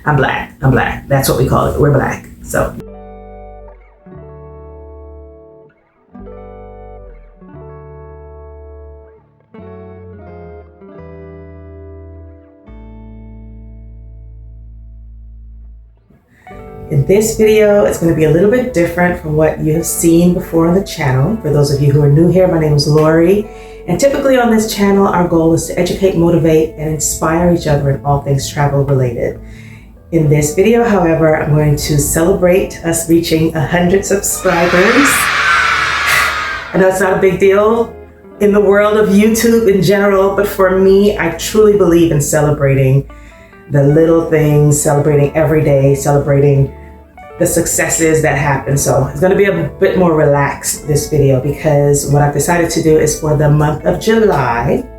I'm black. That's what we call it. We're black. So. In this video, it's going to be a little bit different from what you have seen before on the channel. For those of you who are new here, my name is Lori, and typically on this channel, our goal is to educate, motivate, and inspire each other in all things travel related. In this video, however, I'm going to celebrate us reaching 100 subscribers. I know it's not a big deal in the world of YouTube in general, but for me, I truly believe in celebrating the little things, celebrating every day, celebrating the successes that happen. So it's going to be a bit more relaxed, this video, because what I've decided to do is for the month of July,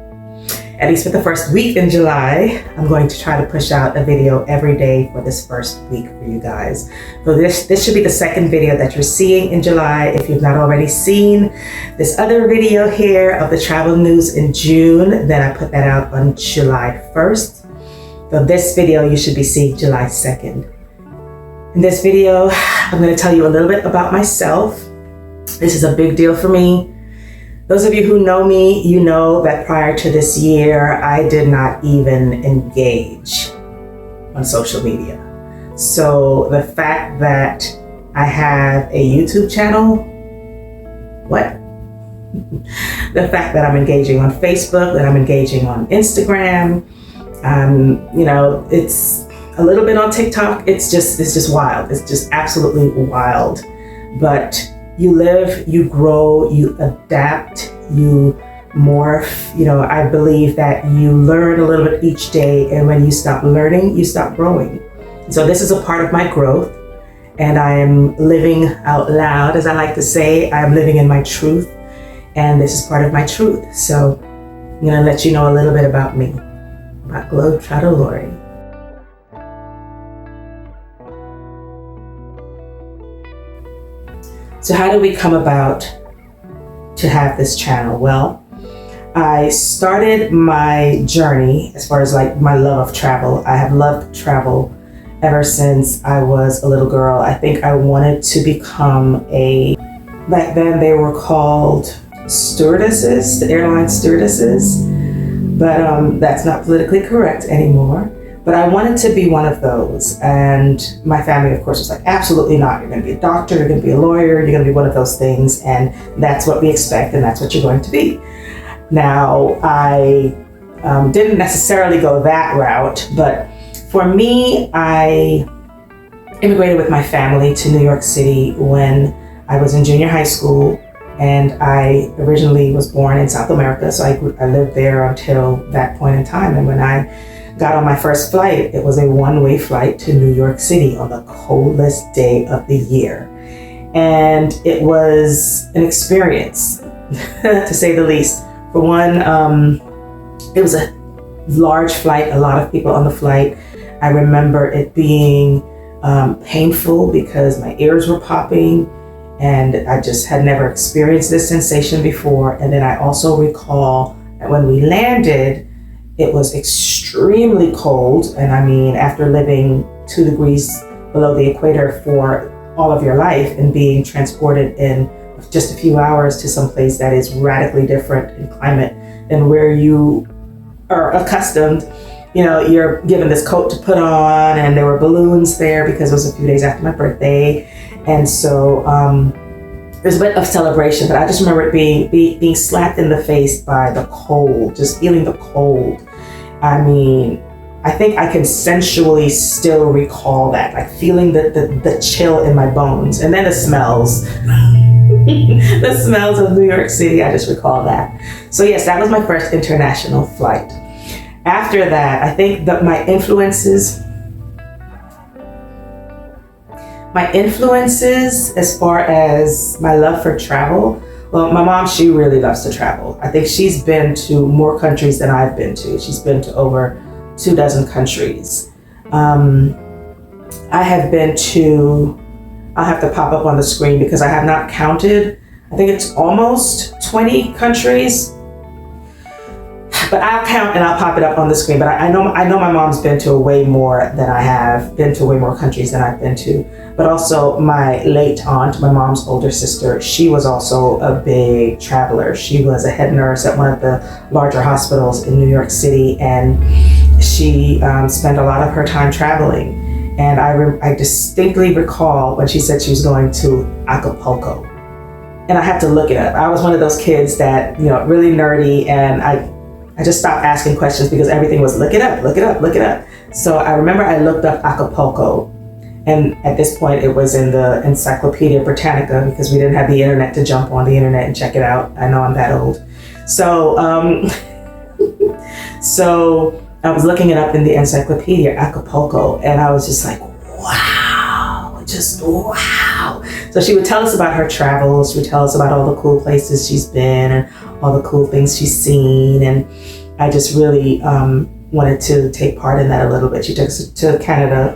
at least for the first week in July, I'm going to try to push out a video every day for this first week for you guys. So this should be the second video that you're seeing in July. If you've not already seen this other video here of the travel news in June, then I put that out on July 1st. So this video you should be seeing July 2nd. In this video, I'm going to tell you a little bit about myself. This is a big deal for me. Those of you who know me, you know that prior to this year, I did not even engage on social media. So the fact that I have a YouTube channel, what? The fact that I'm engaging on Facebook, that I'm engaging on Instagram, you know, it's a little bit on TikTok. It's just wild. It's just absolutely wild. But you live, you grow, you adapt, you morph. You know, I believe that you learn a little bit each day, and when you stop learning, you stop growing. So this is a part of my growth, and I am living out loud, as I like to say. I am living in my truth, and this is part of my truth. So I'm gonna let you know a little bit about me. About GlobeTrotterLori. So how did we come about to have this channel? Well, I started my journey as far as like my love of travel. I have loved travel ever since I was a little girl. I think I wanted to become back then they were called stewardesses, the airline stewardesses. But that's not politically correct anymore. But I wanted to be one of those. And my family, of course, was like, absolutely not. You're going to be a doctor, you're going to be a lawyer, you're going to be one of those things. And that's what we expect, and that's what you're going to be. Now, I didn't necessarily go that route, but for me, I immigrated with my family to New York City when I was in junior high school. And I originally was born in South America, so I lived there until that point in time. And when I got on my first flight, it was a one-way flight to New York City on the coldest day of the year. And it was an experience, to say the least. For one, it was a large flight, a lot of people on the flight. I remember it being painful because my ears were popping, and I just had never experienced this sensation before. And then I also recall that when we landed, it was extremely cold. And I mean, after living 2 degrees below the equator for all of your life and being transported in just a few hours to some place that is radically different in climate than where you are accustomed, you know, you're given this coat to put on, and there were balloons there because it was a few days after my birthday. And so there's a bit of celebration, but I just remember it being slapped in the face by the cold, just feeling the cold. I mean, I think I can sensually still recall that, like feeling the chill in my bones. And then the smells, the smells of New York City, I just recall that. So yes, that was my first international flight. After that, I think that my influences as far as my love for travel, well, my mom, she really loves to travel. I think she's been to more countries than I've been to. She's been to over 24 countries. I have been to, I'll have to pop up on the screen because I have not counted. I think it's almost 20 countries. But I'll count and I'll pop it up on the screen. But I know my mom's been to way more than I have, been to way more countries than I've been to. But also my late aunt, my mom's older sister, she was also a big traveler. She was a head nurse at one of the larger hospitals in New York City, and she spent a lot of her time traveling. And I distinctly recall when she said she was going to Acapulco. And I had to look it up. I was one of those kids that, really nerdy, and I just stopped asking questions because everything was look it up, look it up, look it up. So I remember I looked up Acapulco, and at this point it was in the Encyclopedia Britannica because we didn't have the internet to jump on the internet and check it out. I know I'm that old. So, so I was looking it up in the Encyclopedia, Acapulco, and I was just like, wow, just wow. So she would tell us about her travels. She would tell us about all the cool places she's been and all the cool things she's seen. And I just really wanted to take part in that a little bit. She took us to Canada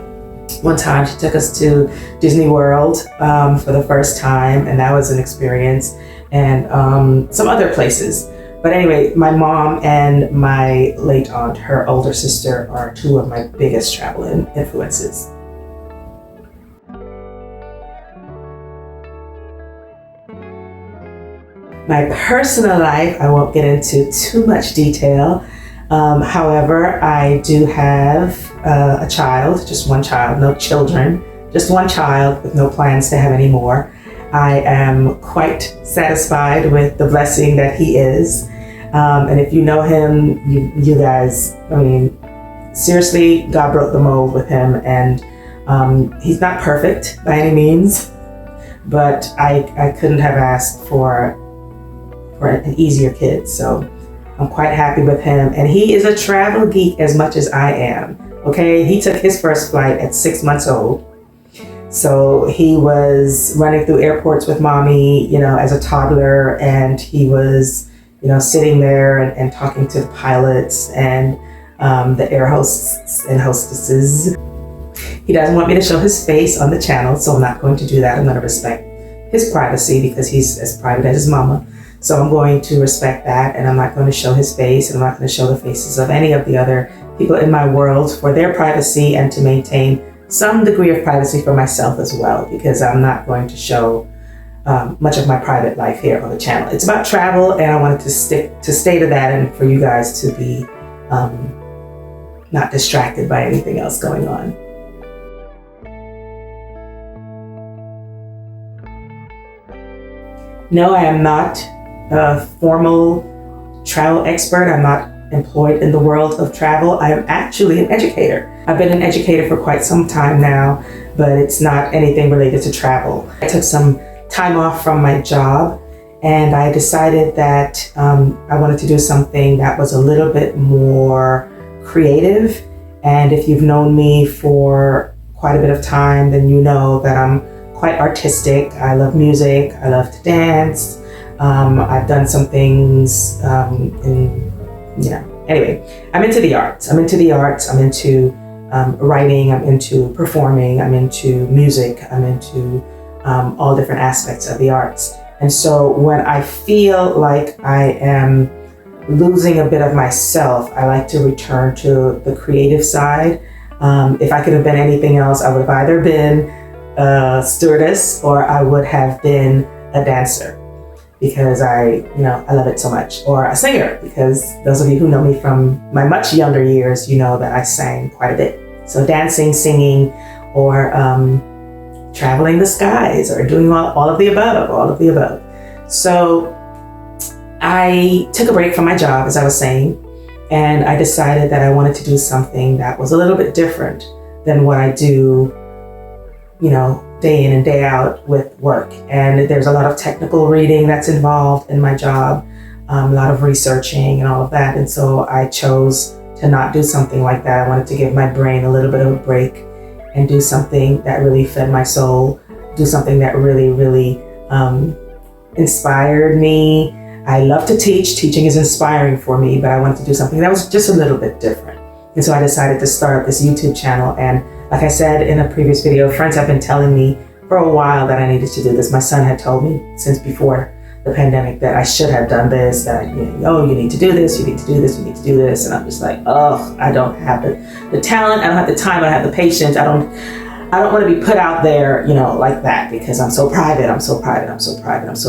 one time. She took us to Disney World for the first time, and that was an experience, and some other places. But anyway, my mom and my late aunt, her older sister, are two of my biggest travel influences. My personal life, I won't get into too much detail. However, I do have a child, just one child, no children, just one child with no plans to have any more. I am quite satisfied with the blessing that he is. And if you know him, you guys, seriously, God broke the mold with him, and he's not perfect by any means, but I couldn't have asked for an easier kid. So I'm quite happy with him. And he is a travel geek as much as I am. Okay, he took his first flight at 6 months old. So he was running through airports with mommy, as a toddler, and he was, sitting there and talking to the pilots and the air hosts and hostesses. He doesn't want me to show his face on the channel, so I'm not going to do that. I'm going to respect his privacy because he's as private as his mama. So I'm going to respect that, and I'm not going to show his face, and I'm not going to show the faces of any of the other people in my world for their privacy and to maintain some degree of privacy for myself as well, because I'm not going to show much of my private life here on the channel. It's about travel, and I wanted to stay to that, and for you guys to be not distracted by anything else going on. No, I am not a formal travel expert. I'm not employed in the world of travel. I am actually an educator. I've been an educator for quite some time now, but it's not anything related to travel. I took some time off from my job, and I decided that I wanted to do something that was a little bit more creative. And if you've known me for quite a bit of time, then you know that I'm quite artistic. I love music. I love to dance. I've done some things anyway, I'm into the arts. I'm into writing. I'm into performing. I'm into music. I'm into all different aspects of the arts. And so when I feel like I am losing a bit of myself, I like to return to the creative side. If I could have been anything else, I would have either been a stewardess or I would have been a dancer, because I love it so much, or a singer, because those of you who know me from my much younger years, you know that I sang quite a bit. So dancing, singing, or traveling the skies, or doing all of the above. So I took a break from my job, as I was saying, and I decided that I wanted to do something that was a little bit different than what I do, day in and day out with work. And there's a lot of technical reading that's involved in my job, a lot of researching and all of that. And so I chose to not do something like that. I wanted to give my brain a little bit of a break and do something that really fed my soul, do something that really, really inspired me. I love to teach. Teaching is inspiring for me, but I wanted to do something that was just a little bit different. And so I decided to start up this YouTube channel. And like I said in a previous video, friends have been telling me for a while that I needed to do this. My son had told me since before the pandemic that I should have done this, that, you need to do this, you need to do this, you need to do this. And I'm just like, oh, I don't have the talent, I don't have the time, I don't have the patience, I don't want to be put out there, like that, because I'm so private, I'm so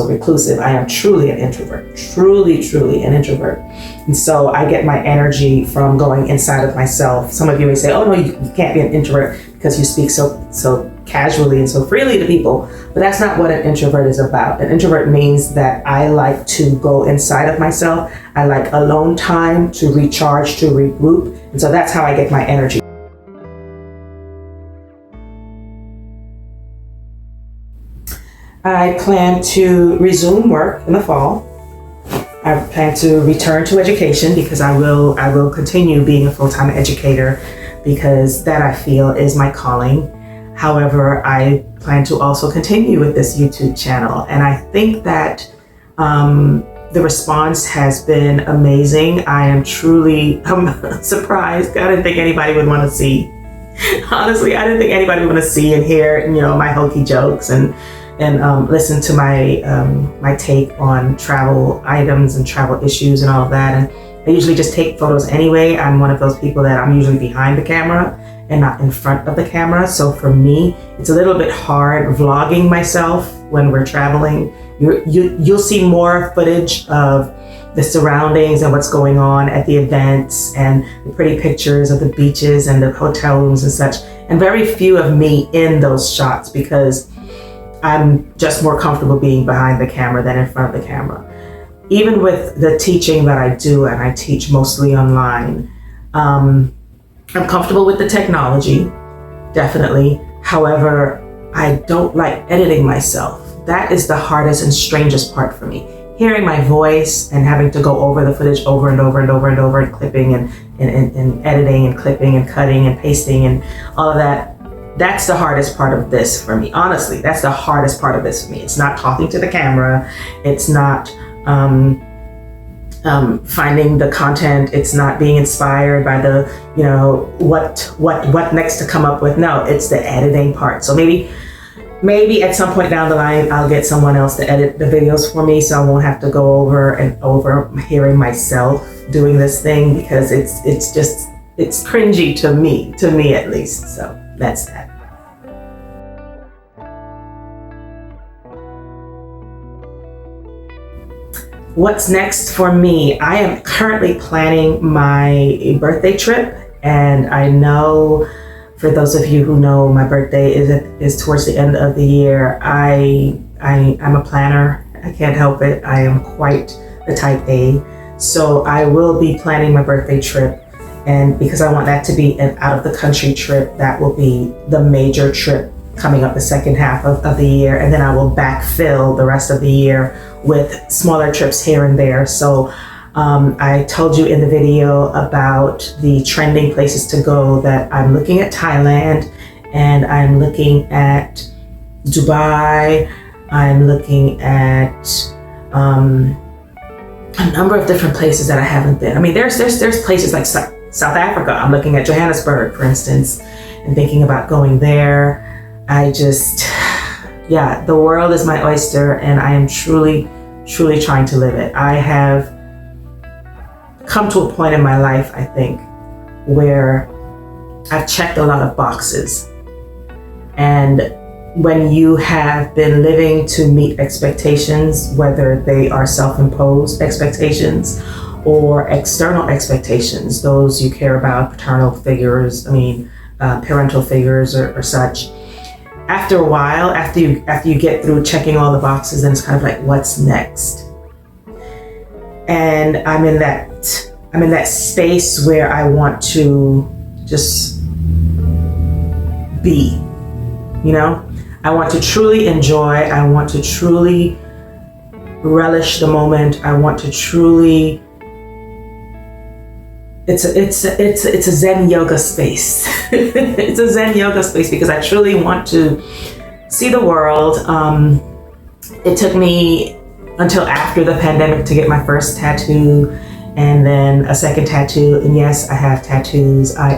reclusive. I am truly an introvert, truly an introvert. And so I get my energy from going inside of myself. Some of you may say, oh no, you can't be an introvert because you speak so casually and so freely to people, but that's not what an introvert is about. An introvert means that I like to go inside of myself. I like alone time to recharge, to regroup. And so that's how I get my energy. I plan to resume work in the fall. I plan to return to education because I will continue being a full-time educator, because that I feel is my calling. However, I plan to also continue with this YouTube channel, and I think that the response has been amazing. I'm surprised. I didn't think anybody would want to see. Honestly, I didn't think anybody would want to see and hear, my hokey jokes and listen to my take on travel items and travel issues and all of that. And I usually just take photos anyway. I'm one of those people that I'm usually behind the camera and not in front of the camera. So for me, it's a little bit hard vlogging myself when we're traveling. You'll see more footage of the surroundings and what's going on at the events and the pretty pictures of the beaches and the hotel rooms and such, and very few of me in those shots, because I'm just more comfortable being behind the camera than in front of the camera. Even with the teaching that I do, and I teach mostly online, I'm comfortable with the technology, definitely. However, I don't like editing myself. That is the hardest and strangest part for me. Hearing my voice and having to go over the footage over and over and over and over, and clipping and editing and clipping and cutting and pasting and all of that. That's the hardest part of this for me. Honestly, that's the hardest part of this for me. It's not talking to the camera. It's not finding the content. It's not being inspired by the, what next to come up with. No, it's the editing part. So maybe at some point down the line, I'll get someone else to edit the videos for me, so I won't have to go over and over hearing myself doing this thing, because it's cringy to me at least. So that's that. What's next for me? I am currently planning my birthday trip, and I know, for those of you who know, my birthday is towards the end of the year. I'm a planner. I can't help it. I am quite the type A. So I will be planning my birthday trip. And because I want that to be an out of the country trip, that will be the major trip coming up the second half of the year. And then I will backfill the rest of the year with smaller trips here and there. So I told you in the video about the trending places to go, that I'm looking at Thailand, and I'm looking at Dubai. I'm looking at a number of different places that I haven't been. I mean, there's places like South Africa. I'm looking at Johannesburg, for instance, and thinking about going there. The world is my oyster, and I am truly trying to live it. I have come to a point in my life, I think, where I've checked a lot of boxes. And when you have been living to meet expectations, whether they are self-imposed expectations or external expectations, those you care about, parental figures or such, after a while, after you get through checking all the boxes, then it's kind of like, what's next? And I'm in that space where I want to just be, I want to truly enjoy. I want to truly relish the moment. I want to truly, it's a Zen yoga space. It's a Zen yoga space because I truly want to see the world. It took me until after the pandemic to get my first tattoo, and then a second tattoo. And yes, I have tattoos. I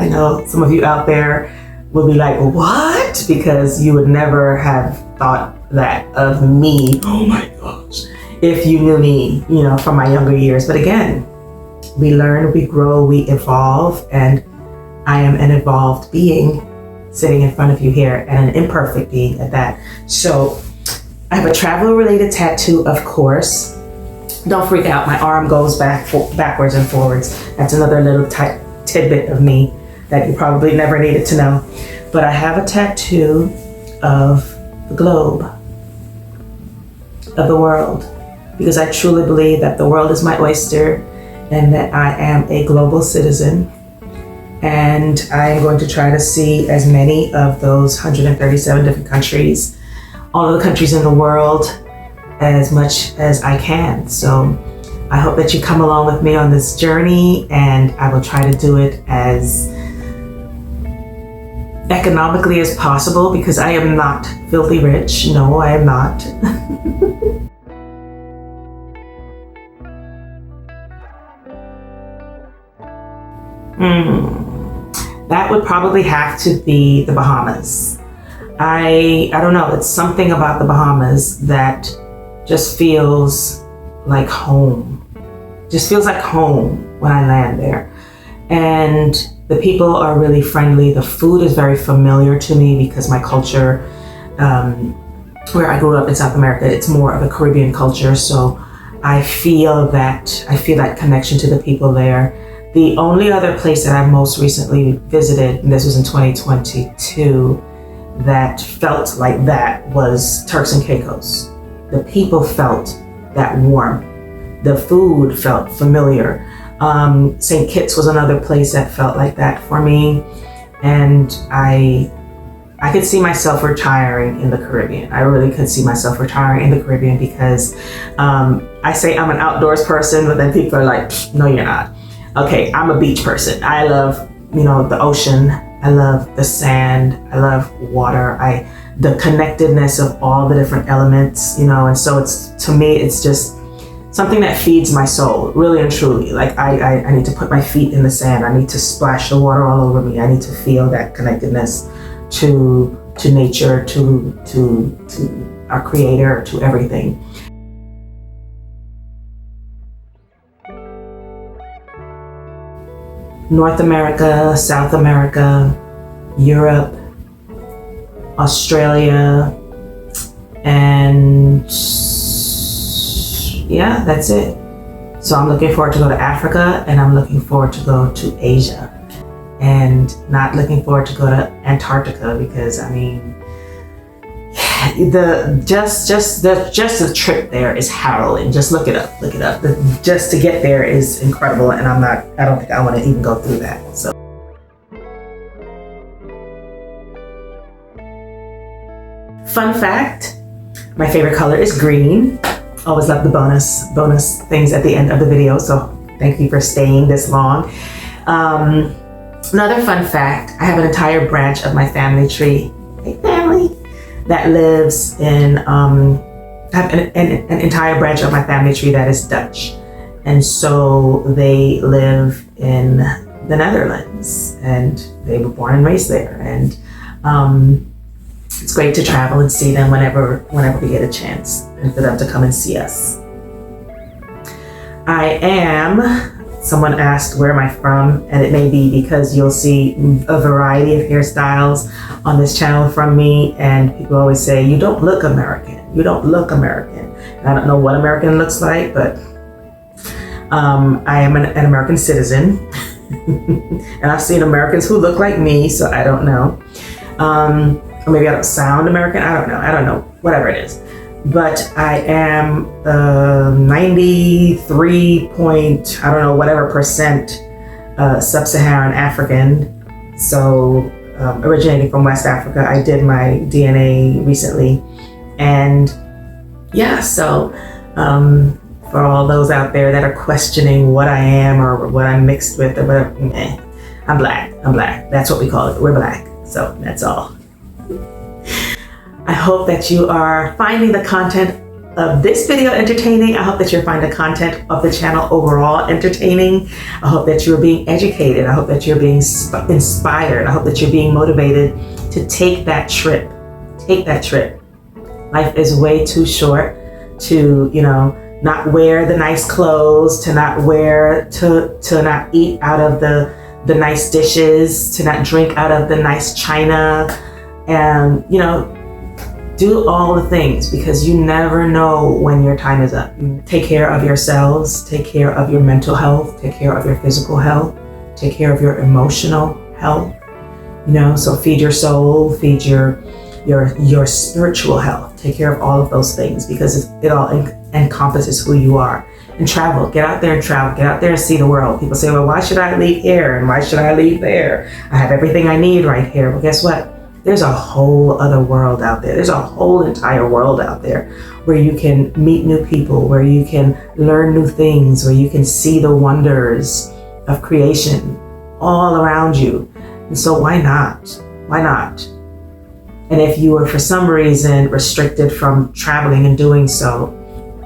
know some of you out there will be like, what? Because you would never have thought that of me. Oh my gosh. If you knew me, from my younger years. But again, we learn, we grow, we evolve, and I am an evolved being sitting in front of you here, and an imperfect being at that. So I have a travel-related tattoo, of course. Don't freak out, my arm goes backwards and forwards. That's another little tidbit of me that you probably never needed to know. But I have a tattoo of the globe, of the world, because I truly believe that the world is my oyster and that I am a global citizen. And I am going to try to see as many of those 137 different countries, all of the countries in the world, as much as I can. So I hope that you come along with me on this journey, and I will try to do it as economically as possible, because I am not filthy rich. No, I am not. That would probably have to be the Bahamas. I don't know, it's something about the Bahamas that just feels like home. Just feels like home when I land there. And the people are really friendly. The food is very familiar to me because my culture, where I grew up in South America, it's more of a Caribbean culture. So I feel that connection to the people there. The only other place that I most recently visited, and this was in 2022, that felt like that was Turks and Caicos. The people felt that warmth. The food felt familiar. St. Kitts was another place that felt like that for me. And I could see myself retiring in the Caribbean. I really could see myself retiring in the Caribbean because I say I'm an outdoors person, but then people are like, no, you're not. Okay, I'm a beach person. I love, the ocean. I love the sand. I love water. The connectedness of all the different elements, and so to me, it's just something that feeds my soul, really and truly. Like I need to put my feet in the sand. I need to splash the water all over me. I need to feel that connectedness to nature, to our creator, to everything. North America, South America, Europe, Australia, and yeah, that's it. So I'm looking forward to go to Africa, and I'm looking forward to go to Asia, and not looking forward to go to Antarctica because the trip there is harrowing. Just look it up. Just to get there is incredible, and I don't think I want to even go through that. So fun fact, my favorite color is green. Always love the bonus things at the end of the video, so thank you for staying this long. Another fun fact, I have an entire branch of my family tree, that lives in, I have an entire branch of my family tree that is Dutch. And so they live in the Netherlands, and they were born and raised there. And it's great to travel and see them whenever we get a chance, and for them to come and see us. Someone asked where am I from, and it may be because you'll see a variety of hairstyles on this channel from me, and people always say, you don't look American. You don't look American. And I don't know what American looks like, but I am an American citizen. And I've seen Americans who look like me, so I don't know. Or maybe I don't sound American. I don't know. Whatever it is. But I am 93 point, I don't know, whatever percent sub-Saharan African. So originating from West Africa. I did my DNA recently. And yeah, so for all those out there that are questioning what I am or what I'm mixed with or whatever, I'm black. That's what we call it. We're black. So that's all. I hope that you are finding the content of this video entertaining. I hope that you're finding the content of the channel overall entertaining. I hope that you're being educated. I hope that you're being inspired. I hope that you're being motivated to take that trip. Take that trip. Life is way too short to, not wear the nice clothes, to not eat out of the nice dishes, to not drink out of the nice china, and, do all the things, because you never know when your time is up. Take care of yourselves, take care of your mental health, take care of your physical health, take care of your emotional health. So feed your soul, feed your spiritual health. Take care of all of those things, because it all encompasses who you are. And travel, get out there and travel, get out there and see the world. People say, well, why should I leave here and why should I leave there? I have everything I need right here. Well, guess what? There's a whole other world out there. There's a whole entire world out there where you can meet new people, where you can learn new things, where you can see the wonders of creation all around you. And so why not? Why not? And if you are for some reason restricted from traveling and doing so,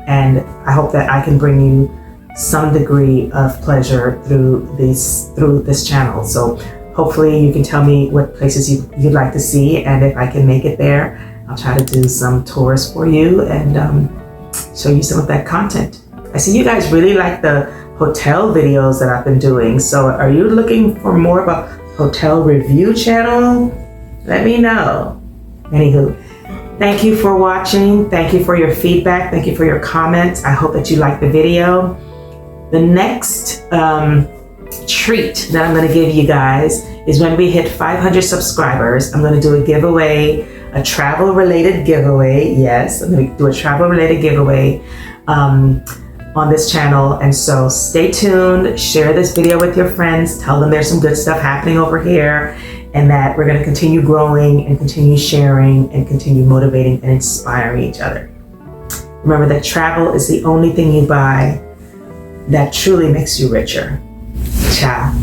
and I hope that I can bring you some degree of pleasure through this channel. So hopefully you can tell me what places you'd like to see, and if I can make it there, I'll try to do some tours for you and show you some of that content. I see you guys really like the hotel videos that I've been doing. So are you looking for more of a hotel review channel? Let me know. Anywho, thank you for watching. Thank you for your feedback. Thank you for your comments. I hope that you liked the video. The next treat that I'm going to give you guys is when we hit 500 subscribers. I'm going to do a giveaway, a travel related giveaway. Yes, I'm going to do a travel related giveaway on this channel. And so stay tuned, share this video with your friends, tell them there's some good stuff happening over here, and that we're going to continue growing and continue sharing and continue motivating and inspiring each other. Remember that travel is the only thing you buy that truly makes you richer. Ciao.